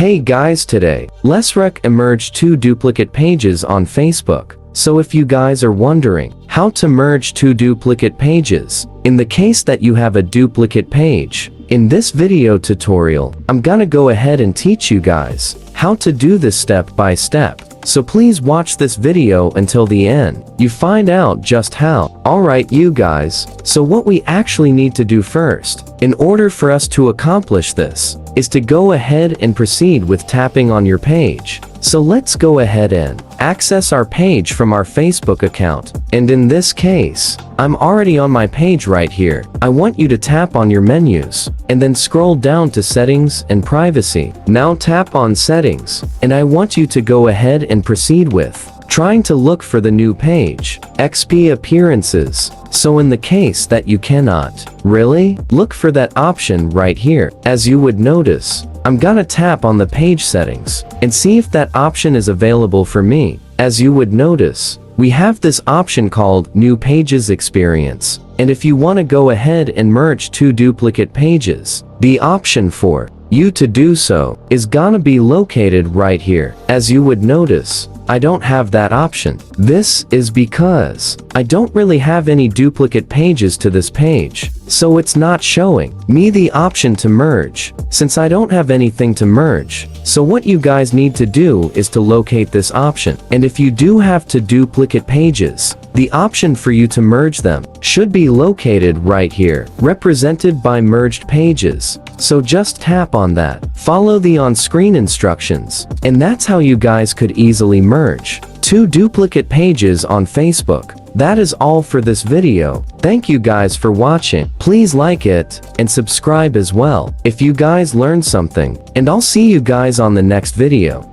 Hey guys, today, let's merge two duplicate pages on Facebook. So if you guys are wondering how to merge two duplicate pages, in the case that you have a duplicate page, in this video tutorial, I'm gonna go ahead and teach you guys how to do this step by step. So please watch this video until the end. You find out just how. Alright you guys, so what we actually need to do first, in order for us to accomplish this, is to go ahead and proceed with tapping on your page. So let's go ahead and access our page from our Facebook account. And in this case, I'm already on my page right here. I want you to tap on your menus and then scroll down to settings and privacy. Now tap on settings, and I want you to go ahead and proceed with trying to look for the new page, XP appearances. So in the case that you cannot really look for that option right here, as you would notice, I'm gonna tap on the page settings and see if that option is available for me. As you would notice, we have this option called New Pages Experience. And if you want to go ahead and merge two duplicate pages, the option for you to do so is gonna be located right here. As you would notice, I don't have that option. This is because I don't really have any duplicate pages to this page, so it's not showing me the option to merge, since I don't have anything to merge. So what you guys need to do is to locate this option. And if you do have two duplicate pages, the option for you to merge them should be located right here, represented by merged pages. So just tap on that, follow the on-screen instructions, and that's how you guys could easily merge two duplicate pages on Facebook. That is all for this video. Thank you guys for watching. Please like it and subscribe as well if you guys learned something, and I'll see you guys on the next video.